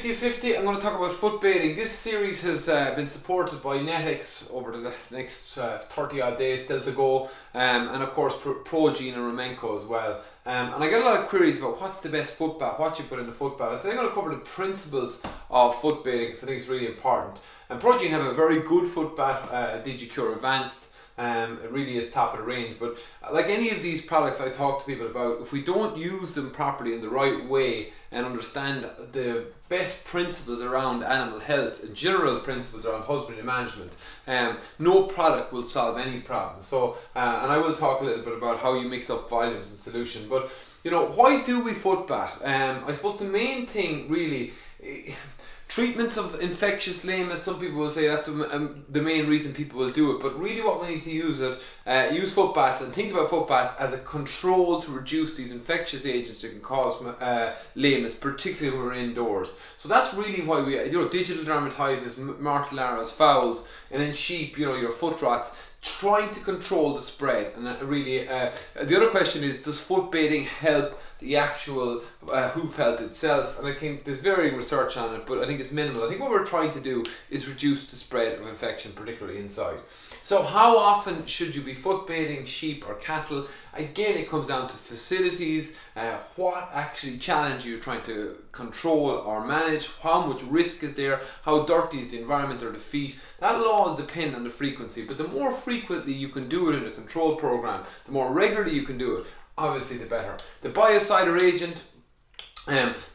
50/50, I'm going to talk about foot bathing. This series has been supported by Netix over the next 30 odd days still to go, and of course Progene and Romenko as well. And I get a lot of queries about what's the best foot bath, what you put in the foot bath. I think I'm going to cover the principles of foot bathing because I think it's really important. And Progene have a very good foot bath, DigiCure Advanced. It really is top of the range, but like any of these products I talk to people about, if we don't use them properly in the right way and understand the best principles around animal health and general principles around husbandry management, no product will solve any problem. So and I will talk a little bit about how you mix up volumes and solution. But you know, why do we foot bath? I suppose the main thing really, treatments of infectious lameness, some people will say that's the main reason people will do it, but really what we need to use foot baths and think about foot baths as a control to reduce these infectious agents that can cause lameness, particularly when we're indoors. So that's really why we, digital dermatitis, martellaras, fowls, and then sheep, your foot rots, trying to control the spread. And really, the other question is, does foot bathing help the actual hoof health itself? And I think there's varying research on it, but I think it's minimal. I think what we're trying to do is reduce the spread of infection, particularly inside. So how often should you be foot bathing sheep or cattle? Again, it comes down to facilities, what actually challenge you're trying to control or manage, how much risk is there, how dirty is the environment or the feet. That'll all depend on the frequency, but the more frequently you can do it in a control program, the more regularly you can do it, obviously the better. The biocidal agent,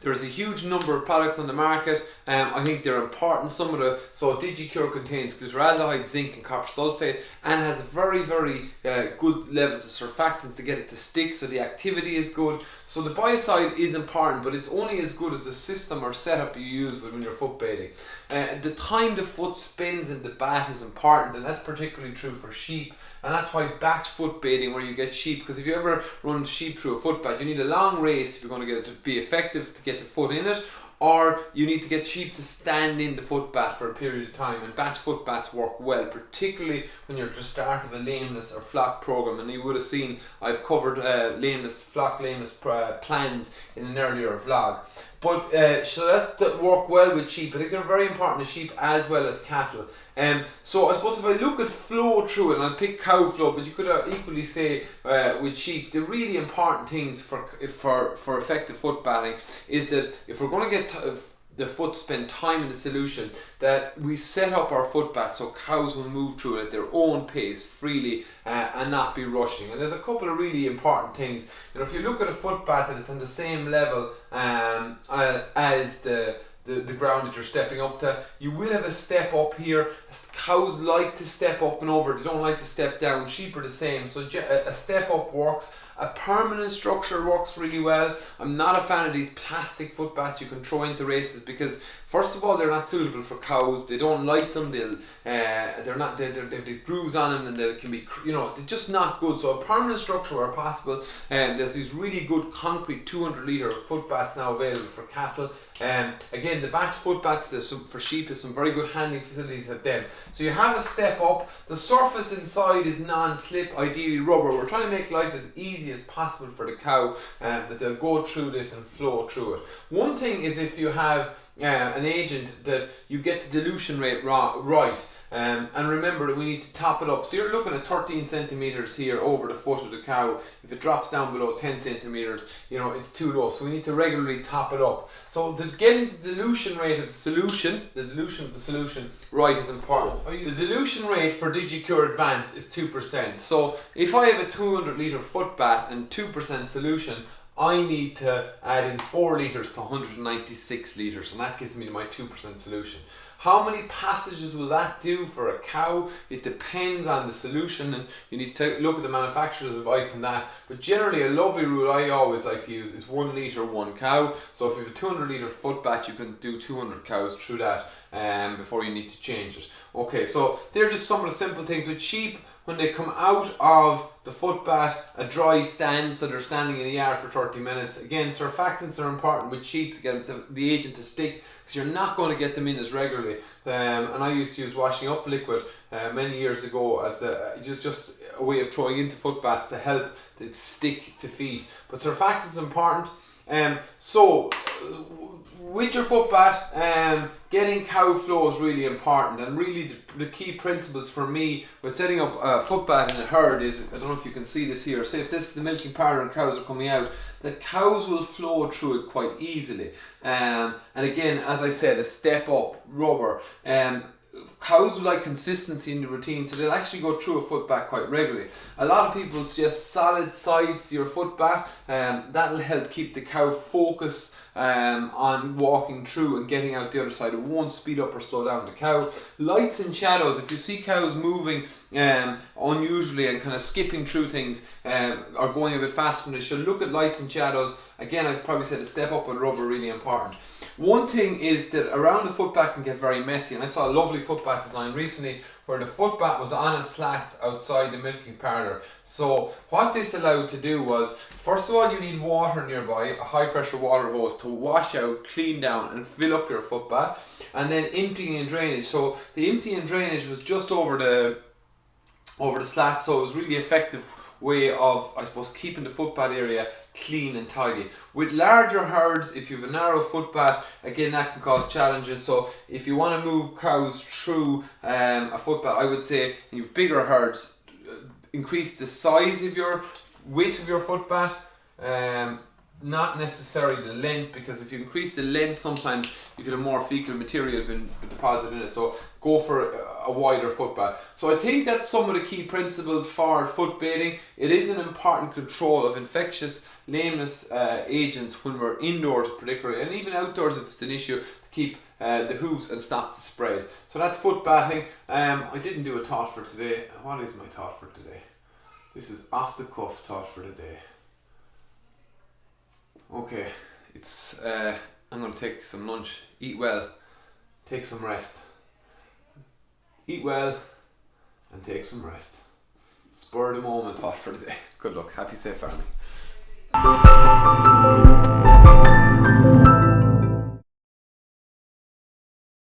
there's a huge number of products on the market. I think they're important. So DigiCure contains glyceraldehyde, zinc and copper sulfate, and has very, very good levels of surfactants to get it to stick, so the activity is good. So the biocide is important, but it's only as good as the system or setup you use when you're foot bathing. The time the foot spends in the bath is important, and that's particularly true for sheep. And that's why batch foot bathing, where you get sheep, because if you ever run sheep through a foot bath, you need a long race if you're going to get it to be effective to get the foot in it, or you need to get sheep to stand in the foot bath for a period of time. And batch foot baths work well, particularly when you're at the start of a lameness or flock program. And you would have seen I've covered flock lameness plans in an earlier vlog. But so that work well with sheep. I think they're very important to sheep as well as cattle. So I suppose if I look at flow through it, and I'll pick cow flow, but you could equally say with sheep, the really important things for effective foot bathing is that if we're going to get the foot to spend time in the solution, that we set up our foot bath so cows will move through it at their own pace freely and not be rushing. And there's a couple of really important things. If you look at a foot bath and it's on the same level as the ground that you're stepping up to, you will have a step up here. Cows like to step up and over, they don't like to step down. Sheep are the same, so a step up works. A permanent structure works really well. I'm not a fan of these plastic foot baths you can throw into races, because first of all, they're not suitable for cows. They don't like them. They've grooves on them, and they can be, they're just not good. So a permanent structure where possible. There's these really good concrete 200-litre foot baths now available for cattle. Again, the batch foot baths for sheep, is some very good handling facilities at them. So you have a step up. The surface inside is non-slip, ideally rubber. We're trying to make life as easy as possible for the cow, that they'll go through this and flow through it. One thing is, if you have an agent, that you get the dilution rate right. And remember that we need to top it up. So you're looking at 13 centimeters here over the foot of the cow. If it drops down below 10 centimeters, it's too low. So we need to regularly top it up. So getting the dilution rate of the solution, right, is important. The dilution rate for DigiCure Advanced is 2%. So if I have a 200-litre foot bath and 2% solution, I need to add in 4 litres to 196 litres, and that gives me my 2% solution. How many passages will that do for a cow? It depends on the solution, and you need to look at the manufacturer's advice on that. But generally, a lovely rule I always like to use is 1 litre, 1 cow. So if you have a 200-litre foot bath, you can do 200 cows through that before you need to change it. Okay, so they're just some of the simple things. With sheep, when they come out of the foot bath, a dry stand, so they're standing in the yard for 30 minutes. Again, surfactants are important with sheep to get the agent to stick, because you're not going to get them in as regularly. And I used to use washing up liquid many years ago as just a way of throwing into foot baths to help it stick to feet. But surfactants are important. So with your footbath, getting cow flow is really important, and really the key principles for me with setting up a footbath in a herd is, I don't know if you can see this here, say if this is the milking parlour and cows are coming out, that cows will flow through it quite easily. And again, as I said, a step up rubber. Cows will like consistency in the routine, so they'll actually go through a footbath quite regularly. A lot of people suggest solid sides to your footbath, that'll help keep the cow focused on walking through and getting out the other side. It won't speed up or slow down the cow. Lights and shadows, if you see cows moving unusually and kind of skipping through things, or going a bit faster than they should, look at lights and shadows. Again, I'd probably say the step up with rubber really important. One thing is that around the footbath can get very messy, and I saw a lovely footbath design recently where the footbath was on a slat outside the milking parlour. So what this allowed to do was, first of all, you need water nearby, a high pressure water hose to wash out, clean down and fill up your footbath, and then emptying and drainage. So the emptying and drainage was just over the slat, so it was really effective way of, I suppose, keeping the footbath area clean and tidy. With larger herds, if you have a narrow footbath, again that can cause challenges. So if you want to move cows through a footbath, I would say, and you've bigger herds, increase the size of your width of your footbath, not necessarily the length, because if you increase the length, sometimes you could have more fecal material been deposited in it. So go for a wider footbath. So I think that's some of the key principles for foot bathing. It is an important control of infectious lameness agents when we're indoors particularly, and even outdoors if it's an issue, to keep the hooves and stop the spread. So that's foot bathing. I didn't do a thought for today. What is my thought for today? This is off the cuff thought for the day. Okay, it's I'm going to take some lunch, eat well, take some rest. Eat well and take some rest. Spur of the moment thought for the day. Good luck, happy safe farming.